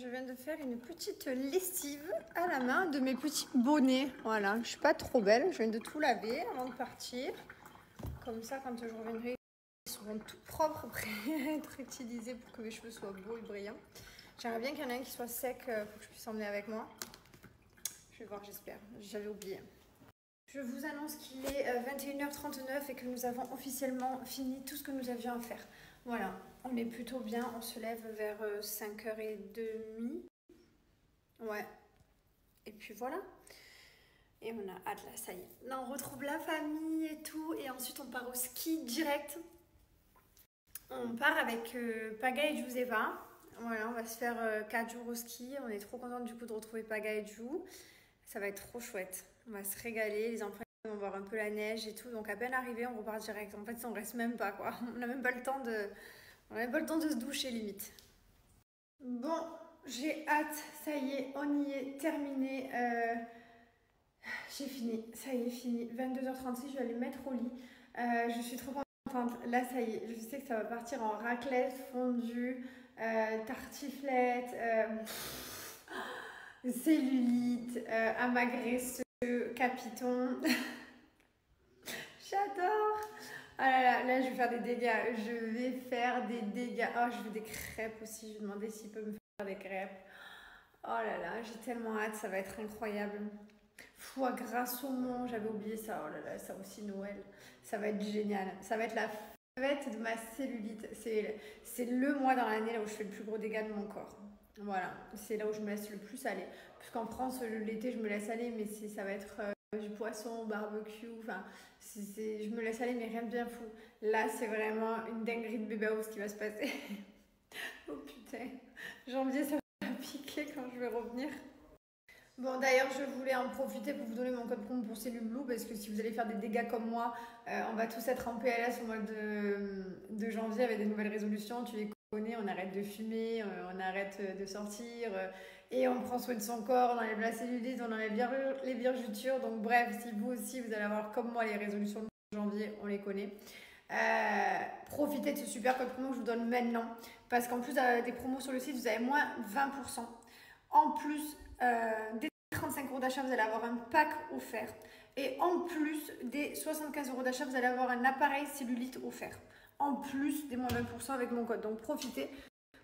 je viens de faire une petite lessive à la main de mes petits bonnets. Voilà, je suis pas trop belle. Je viens de tout laver avant de partir. Comme ça, quand je reviendrai, ils seront tout propres, prêts à être utilisés pour que mes cheveux soient beaux et brillants. J'aimerais bien qu'il y en ait un qui soit sec pour que je puisse emmener avec moi. Je vais voir, j'espère. J'avais oublié. Je vous annonce qu'il est 21h39 et que nous avons officiellement fini tout ce que nous avions à faire. Voilà, on est plutôt bien. On se lève vers 5h30. Ouais. Et puis voilà. Et on a hâte là, ça y est. Là, on retrouve la famille et tout. Et ensuite, on part au ski direct. On part avec Paga et Giuseppa. Voilà, on va se faire 4 jours au ski. On est trop contente du coup de retrouver Paga et Giu. Ça va être trop chouette. On va se régaler. Les enfants vont voir un peu la neige et tout. Donc à peine arrivé, on repart direct. En fait, on reste même pas quoi. On n'a même pas le temps de... On n'a même pas le temps de se doucher limite. Bon, j'ai hâte. Ça y est, on y est terminé. J'ai fini. Ça y est, fini. 22h36, je vais aller me mettre au lit. Je suis trop contente. Là, ça y est. Je sais que ça va partir en raclette, fondue, tartiflette, cellulite, amagresseux, capiton. J'adore. Ah là là, là, je vais faire des dégâts. Je vais faire des dégâts. Oh, je veux des crêpes aussi. Je vais demander s'il peut me faire des crêpes. Oh là là, j'ai tellement hâte. Ça va être incroyable. Foie gras saumon, j'avais oublié ça. Oh là là, ça aussi Noël. Ça va être génial. Ça va être la fête de ma cellulite. C'est le mois dans l'année là où je fais le plus gros dégât de mon corps. Voilà, c'est là où je me laisse le plus aller. Puisqu'en France, l'été, je me laisse aller, mais ça va être du poisson, barbecue. Enfin, je me laisse aller, mais rien de bien fou. Là, c'est vraiment une dinguerie de bébé ce qui va se passer. Oh putain, janvier, ça va piquer quand je vais revenir. Bon, d'ailleurs, je voulais en profiter pour vous donner mon code promo pour Cellule Blue parce que si vous allez faire des dégâts comme moi, on va tous être en PLS au mois de janvier avec des nouvelles résolutions. Tu les connais, on arrête de fumer, on arrête de sortir et on prend soin de son corps, on enlève la cellulite, on enlève les virgutures. Donc, bref, si vous aussi vous allez avoir comme moi les résolutions de janvier, on les connaît. Profitez de ce super code promo que je vous donne maintenant parce qu'en plus des promos sur le site, vous avez moins 20%. En plus, des 35 euros d'achat, vous allez avoir un pack offert. Et en plus des 75 euros d'achat, vous allez avoir un appareil cellulite offert. En plus des moins 20% avec mon code. Donc profitez.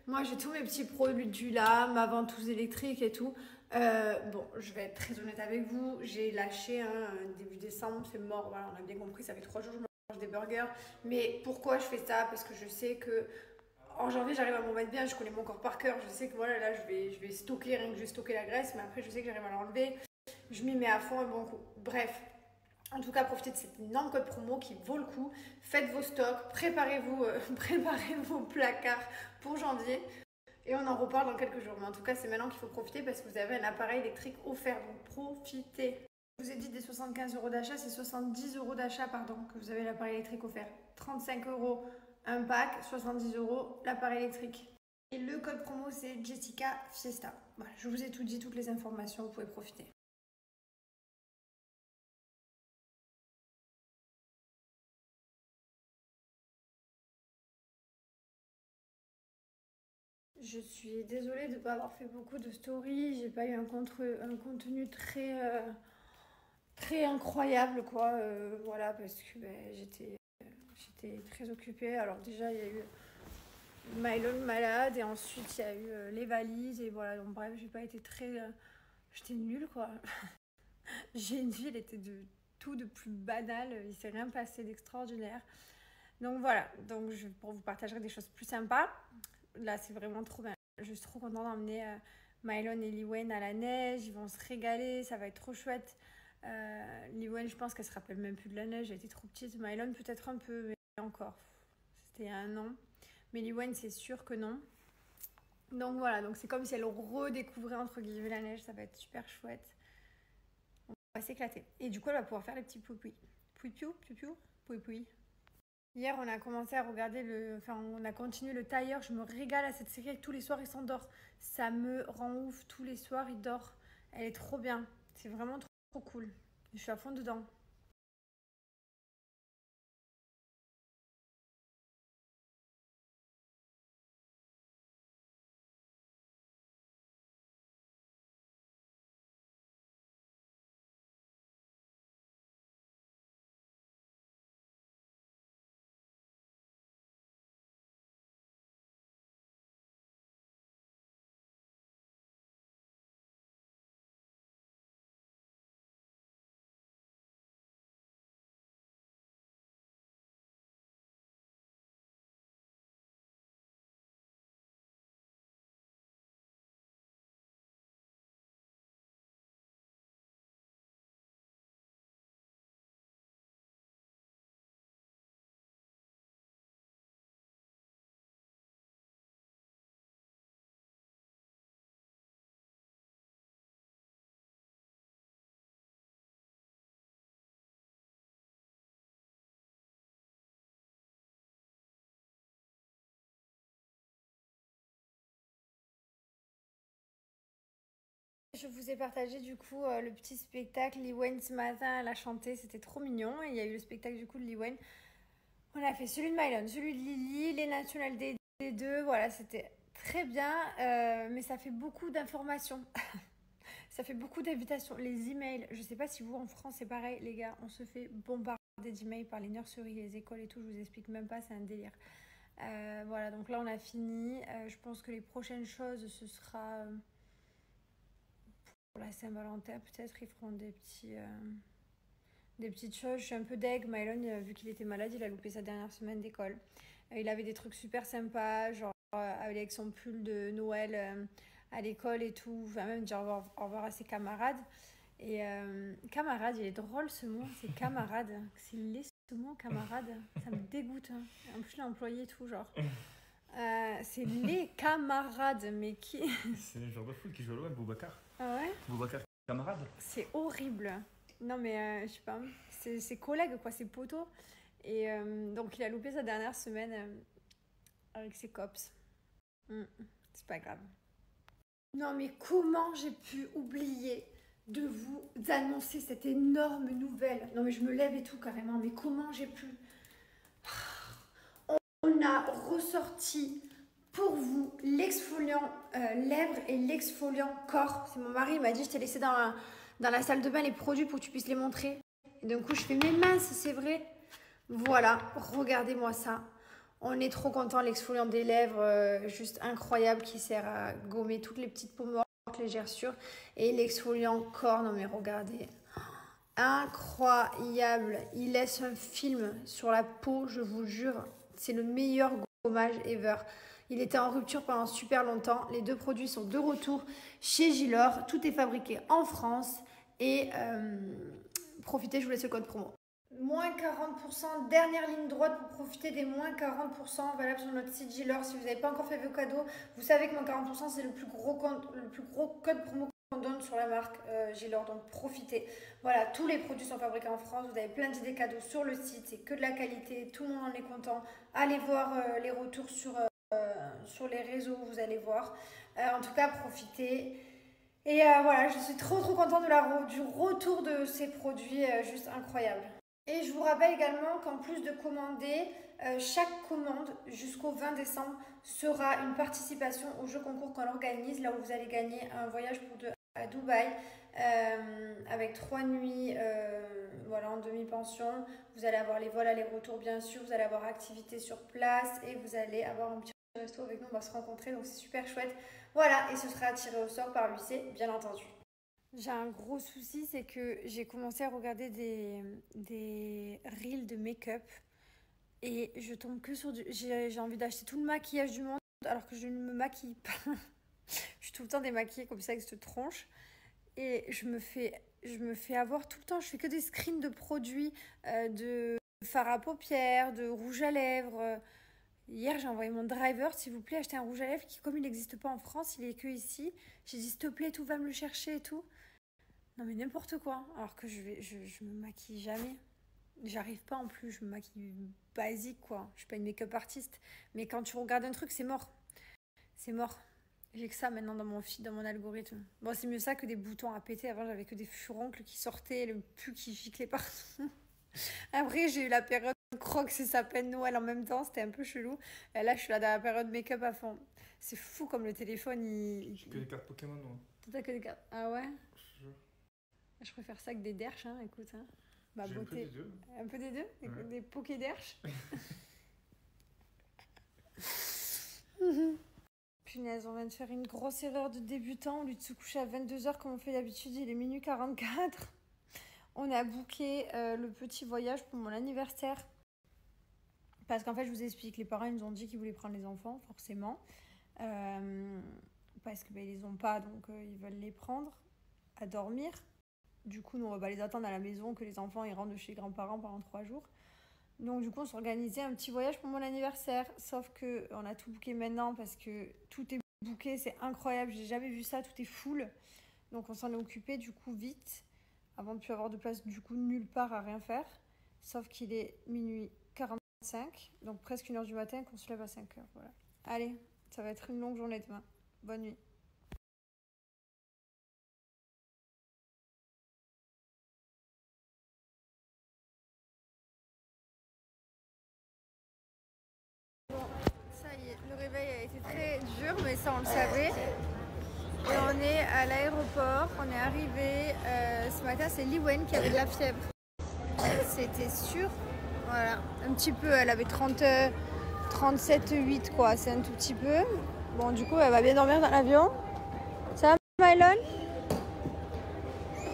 Moi, j'ai tous mes petits produits là, ma ventouse électrique et tout. Bon, je vais être très honnête avec vous. J'ai lâché début décembre, c'est mort. Voilà, on a bien compris, ça fait 3 jours que je mange des burgers. Mais pourquoi je fais ça? Parce que je sais que en janvier, j'arrive à m'en mettre bien, je connais mon corps par cœur, je sais que voilà, là, je vais stocker, rien que je vais stocker la graisse, mais après, je sais que j'arrive à l'enlever, je m'y mets à fond un bon coup. Bref, en tout cas, profitez de cet énorme code promo qui vaut le coup, faites vos stocks, préparez-vous préparez vos placards pour janvier, et on en reparle dans quelques jours. Mais en tout cas, c'est maintenant qu'il faut profiter parce que vous avez un appareil électrique offert, donc profitez. Je vous ai dit des 75 euros d'achat, c'est 70 euros d'achat, pardon, que vous avez l'appareil électrique offert. 35 euros un pack, 70 euros l'appareil électrique. Et le code promo, c'est Jessica Fiesta. Voilà, je vous ai tout dit, toutes les informations, vous pouvez profiter. Je suis désolée de ne pas avoir fait beaucoup de stories, j'ai pas eu un contenu très incroyable quoi, voilà, parce que j'étais très occupée. Alors déjà, il y a eu Mylone malade et ensuite il y a eu les valises et voilà, donc bref, j'ai pas été très... j'étais nulle quoi. J'ai une vie, elle était de tout de plus banal, il s'est rien passé d'extraordinaire. Donc voilà, donc pour vous partager des choses plus sympas. Là, c'est vraiment trop bien. Je suis trop contente d'emmener Mylone et Liwen à la neige. Ils vont se régaler, ça va être trop chouette. Liwen, je pense qu'elle se rappelle même plus de la neige, elle était trop petite. Mylone, peut-être un peu, mais encore. C'était il y a un an. Mais Liwen, c'est sûr que non. Donc voilà, donc c'est comme si elle redécouvrait entre guillemets la neige, ça va être super chouette. On va s'éclater. Et du coup, elle va pouvoir faire les petits poupouis. Pouipiou, piou, pouipoui. Hier, on a commencé à regarder on a continué le tailleur. Je me régale à cette série. Tous les soirs, il s'endort. Ça me rend ouf. Tous les soirs, il dort. Elle est trop bien. C'est vraiment trop, trop cool. Je suis à fond dedans. Je vous ai partagé du coup le petit spectacle. Liwen ce matin, elle a chanté, c'était trop mignon. Et il y a eu le spectacle du coup de Liwen. On a fait celui de Mylon, celui de Lily, les National Day des deux. Voilà, c'était très bien, mais ça fait beaucoup d'informations. Ça fait beaucoup d'invitations. Les emails, je sais pas si vous en France c'est pareil, les gars, on se fait bombarder d'emails par les nurseries, les écoles et tout. Je vous explique même pas, c'est un délire. Voilà, donc là on a fini. Je pense que les prochaines choses, ce sera pour la Saint-Valentin, peut-être ils feront des petites choses. Je suis un peu deg. Mylon, vu qu'il était malade, il a loupé sa dernière semaine d'école. Il avait des trucs super sympas, genre avec son pull de Noël à l'école et tout. Enfin, même dire au revoir à ses camarades. Et camarade, il est drôle ce mot, c'est camarade. C'est laid ce mot, camarade. Ça me dégoûte. Hein. En plus, l'employé et tout, genre. C'est les camarades, mais qui. C'est le genre de foot qui joue à l'OM, Boubacar. Ah ouais? Boubacar, camarade. C'est horrible. Non, mais je sais pas. C'est ses collègues, quoi, ses potos. Et donc, il a loupé sa dernière semaine avec ses cops. C'est pas grave. Non, mais comment j'ai pu oublier de vous annoncer cette énorme nouvelle? Non, mais je me lève et tout carrément. Mais comment j'ai pu? On a ressorti pour vous l'exfoliant lèvres et l'exfoliant corps. C'est mon mari, il m'a dit je t'ai laissé dans la salle de bain les produits pour que tu puisses les montrer. Et d'un coup je fais mais mince, c'est vrai. Voilà, regardez-moi ça. On est trop content, l'exfoliant des lèvres, juste incroyable, qui sert à gommer toutes les petites peaux mortes, les gerçures. Et l'exfoliant corps, non mais regardez. Incroyable. Il laisse un film sur la peau, je vous jure. C'est le meilleur gommage ever. Il était en rupture pendant super longtemps. Les deux produits sont de retour chez Gilor. Tout est fabriqué en France. Et profitez, je vous laisse le code promo. Moins 40%, dernière ligne droite pour profiter des moins 40% valables sur notre site Gilor. Si vous n'avez pas encore fait vos cadeaux, vous savez que moins 40% c'est le plus gros code promo qu'on donne sur la marque Gilor, donc profitez. Voilà, tous les produits sont fabriqués en France, vous avez plein d'idées cadeaux sur le site, c'est que de la qualité, tout le monde en est content. Allez voir les retours sur les réseaux, vous allez voir. En tout cas, profitez. Et voilà, je suis trop contente du retour de ces produits, juste incroyable. Et je vous rappelle également qu'en plus de commander, chaque commande jusqu'au 20 décembre sera une participation au jeu concours qu'on organise, là où vous allez gagner un voyage pour deux à Dubaï avec 3 nuits voilà, en demi-pension. Vous allez avoir les vols aller-retour bien sûr, vous allez avoir activité sur place et vous allez avoir un petit resto avec nous, on va se rencontrer, donc c'est super chouette. Voilà, et ce sera tiré au sort par l'UIC, bien entendu. J'ai un gros souci, c'est que j'ai commencé à regarder des reels de make-up et je tombe que sur du... J'ai envie d'acheter tout le maquillage du monde alors que je ne me maquille pas. Je suis tout le temps démaquillée comme ça avec cette tronche et je me fais avoir tout le temps. Je fais que des screens de produits, de fard à paupières, de rouge à lèvres. Hier, j'ai envoyé mon driver, s'il vous plaît, acheter un rouge à lèvres qui, comme il n'existe pas en France, il est que ici. J'ai dit, s'il te plaît, tout va me le chercher et tout. Non mais n'importe quoi, alors que je me maquille jamais. J'arrive pas en plus, je me maquille basique quoi. Je suis pas une make-up artiste. Mais quand tu regardes un truc, c'est mort. C'est mort. J'ai que ça maintenant dans mon feed, dans mon algorithme. Bon, c'est mieux ça que des boutons à péter. Avant, j'avais que des furoncles qui sortaient, le pu qui giclait partout. Après, j'ai eu la période Crocs et sapin de Noël en même temps. C'était un peu chelou. Et là, je suis là dans la période make-up à fond. C'est fou comme le téléphone, J'ai que des cartes Pokémon, moi. T'as que des cartes. Ah ouais? Je te jure. Je préfère ça que des derches, hein, écoute. Hein. Ma J'ai beauté. un peu des deux. Un peu des deux? Ouais. Des poké derches. Punaise, on vient de faire une grosse erreur de débutant. Au lieu de se coucher à 22h comme on fait d'habitude, il est minuit 44. On a booké le petit voyage pour mon anniversaire. Parce qu'en fait, je vous explique, les parents ils nous ont dit qu'ils voulaient prendre les enfants, forcément. Parce qu'ils les ont pas, donc ils veulent les prendre à dormir. Du coup, nous, on va pas les attendre à la maison, que les enfants ils rentrent de chez les grands-parents pendant 3 jours. Donc, du coup, on s'organisait un petit voyage pour mon anniversaire. Sauf qu'on a tout booké maintenant parce que tout est booké, c'est incroyable. J'ai jamais vu ça, tout est full. Donc, on s'en est occupé du coup vite, avant de plus avoir de place du coup nulle part à rien faire. Sauf qu'il est minuit 45, donc presque 1h du matin, qu'on se lève à 5h. Voilà. Allez, ça va être une longue journée demain. Bonne nuit. mais ça on le savait. Et on est à l'aéroport, on est arrivé. Ce matin, c'est Liwen qui avait de la fièvre. C'était sûr. Voilà, un petit peu, elle avait 37,8 quoi, c'est un tout petit peu. Bon, du coup, elle va bien dormir dans l'avion. Ça va, Mylon?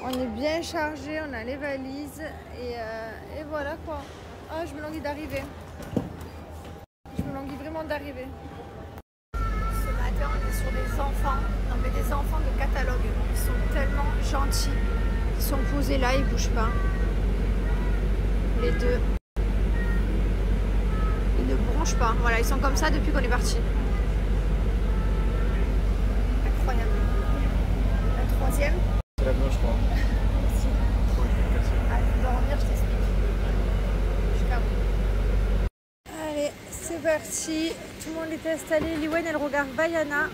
On est bien chargé, on a les valises et voilà quoi. Ah, je me languis d'arriver. Je me languis vraiment d'arriver. Ce matin, on est sur des enfants. Non, mais des enfants de catalogue. Ils sont tellement gentils. Ils sont posés là, ils bougent pas. Les deux. Ils ne bronchent pas. Voilà, ils sont comme ça depuis qu'on est parti. Incroyable. La troisième. C'est la gauche, je crois. Merci. Allez, dormir, je t'explique. Jusqu'à où? Allez, c'est parti. Tout le monde est installé. Liwen, elle regarde Vaiana.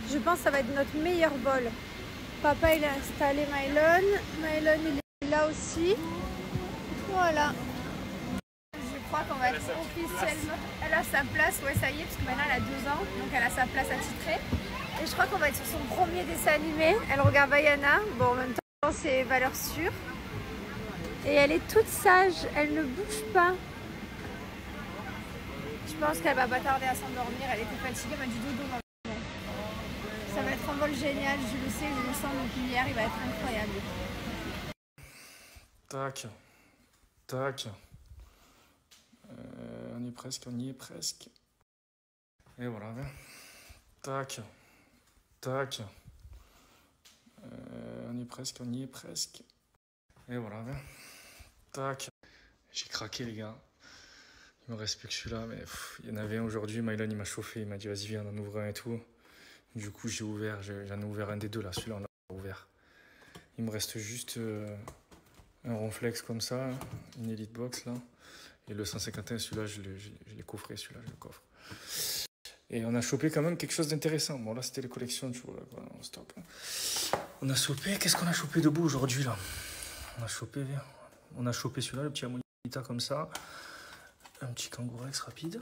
Je pense que ça va être notre meilleur bol. Papa, il a installé Mylon. Mylon, il est là aussi. Voilà. Je crois qu'on va être officiellement. Elle a sa place, ouais, ça y est, parce que maintenant elle a 2 ans, donc elle a sa place attitrée. Et je crois qu'on va être sur son premier dessin animé. Elle regarde Vaiana. Bon, en même temps, c'est valeur sûre. Et elle est toute sage, elle ne bouge pas. Je pense qu'elle va pas tarder à s'endormir. Elle était fatiguée, elle m'a dit dodo. Ça va être un vol génial, je le sais, je le sens depuis hier, il va être incroyable. Tac. Tac. On y est presque, on y est presque. Et voilà. Tac. Tac. On y est presque, on y est presque. Et voilà. Tac. J'ai craqué les gars. Il me reste plus que celui-là, mais il y en avait un aujourd'hui. Mylon il m'a chauffé, il m'a dit vas-y viens, on en ouvre un et tout. Du coup j'ai ouvert, j'en ai ouvert un des deux là, celui-là on l'a ouvert. Il me reste juste un Ronflex comme ça, une Elite Box là. Et le 151, celui-là je l'ai coffré, celui-là je le coffre. Et on a chopé quand même quelque chose d'intéressant. Bon là c'était les collections, tu vois, là, quoi, on stop. On a chopé, qu'est-ce qu'on a chopé de beau aujourd'hui là? On a chopé celui-là, le petit Amonita comme ça. Un petit Kangourex rapide.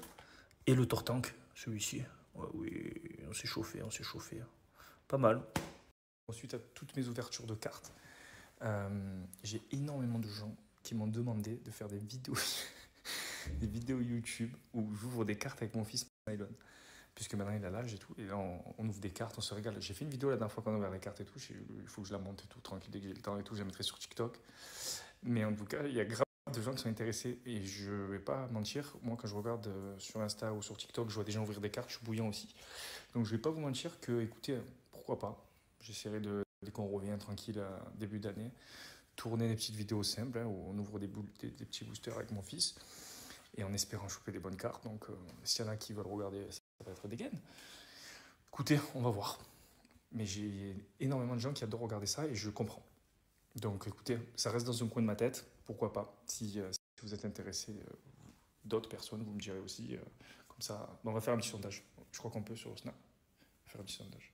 Et le Tortank, celui-ci. Ouais, oui, on s'est chauffé, on s'est chauffé. Pas mal. Ensuite, à toutes mes ouvertures de cartes, j'ai énormément de gens qui m'ont demandé de faire des vidéos, des vidéos YouTube où j'ouvre des cartes avec mon fils Mylon. Puisque maintenant il a l'âge et tout. Et là, on ouvre des cartes, on se régale. J'ai fait une vidéo la dernière fois qu'on a ouvert les cartes et tout. Il faut que je la monte et tout, tranquille, dès que j'ai le temps et tout. Je la mettrai sur TikTok. Mais en tout cas, il y a grave de gens qui sont intéressés. Et je vais pas mentir, moi quand je regarde sur Insta ou sur TikTok, je vois des gens ouvrir des cartes, je suis bouillant aussi. Donc je vais pas vous mentir que, écoutez, pourquoi pas. J'essaierai dès qu'on revient tranquille à début d'année, tourner des petites vidéos simples hein, où on ouvre des petits boosters avec mon fils. Et en espérant choper des bonnes cartes. Donc s'il y en a qui veulent regarder, ça va être des gains. Écoutez, on va voir. Mais j'ai énormément de gens qui adorent regarder ça et je comprends. Donc écoutez, ça reste dans un coin de ma tête, pourquoi pas. Si vous êtes intéressé, d'autres personnes, vous me direz aussi. Comme ça, on va faire un petit sondage. Je crois qu'on peut sur Snap faire un petit sondage.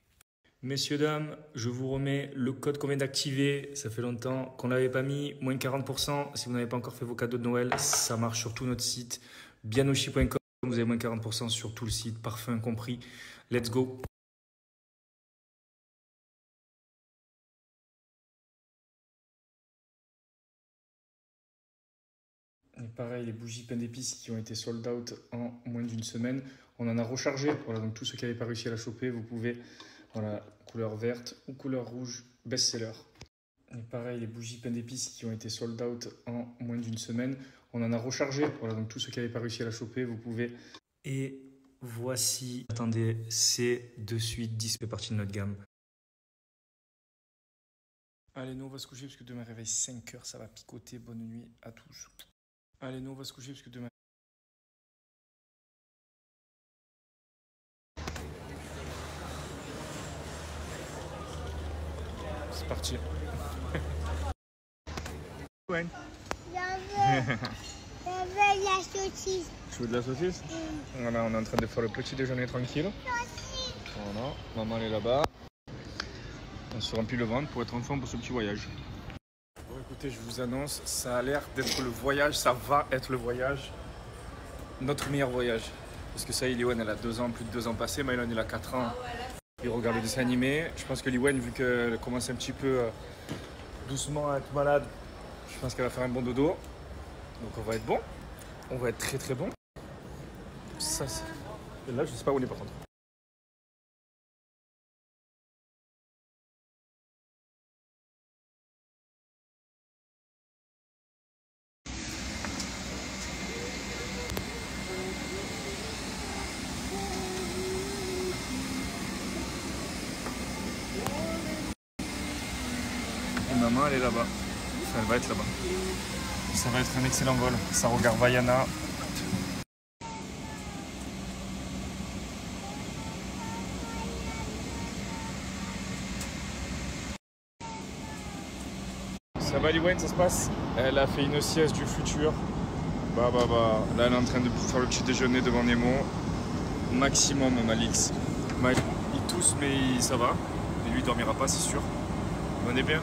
Messieurs, dames, je vous remets le code qu'on vient d'activer. Ça fait longtemps qu'on ne l'avait pas mis. Moins 40%. Si vous n'avez pas encore fait vos cadeaux de Noël, ça marche sur tout notre site. Bianoshi.com. Vous avez moins 40% sur tout le site, parfum compris. Let's go. Et pareil, les bougies pain d'épices qui ont été sold out en moins d'une semaine. On en a rechargé. Voilà, donc tous ceux qui n'avaient pas réussi à la choper, vous pouvez, voilà, couleur verte ou couleur rouge, best-seller. Et pareil, les bougies pain d'épices qui ont été sold out en moins d'une semaine. On en a rechargé. Voilà, donc tous ceux qui n'avaient pas réussi à la choper, vous pouvez. Et voici, attendez, c'est de suite 10 fait partie de notre gamme. Allez, nous on va se coucher parce que demain réveil 5 h, ça va picoter. Bonne nuit à tous. Allez, nous on va se coucher parce que demain. C'est parti. Ouais. J'avais la saucisse. Tu veux de la saucisse? Voilà, on est en train de faire le petit déjeuner tranquille. Voilà, maman elle est là-bas. On se remplit le ventre pour être en forme pour ce petit voyage. Bon, écoutez, je vous annonce, ça a l'air d'être le voyage, ça va être le voyage. Notre meilleur voyage. Parce que ça y est, Liwen, elle a 2 ans, plus de 2 ans passés. Mylon, il a 4 ans. Ah ouais, là, Il regarde le dessin animé. Je pense que Liwen, vu qu'elle commence un petit peu doucement à être malade, je pense qu'elle va faire un bon dodo. Donc on va être bon. On va être très très bon. Ça, et là, je sais pas où on est par contre. Et maman, elle est là-bas. Enfin, elle va être là-bas. Ça va être un excellent vol. Ça regarde Vaiana. Ça va, Liwen, ça se passe? Elle a fait une sieste du futur. Bah. Là, elle est en train de faire le petit déjeuner devant Nemo. Maximum, mon Alix. Il tousse, mais ça va. Et lui, il dormira pas, c'est sûr. On est bien.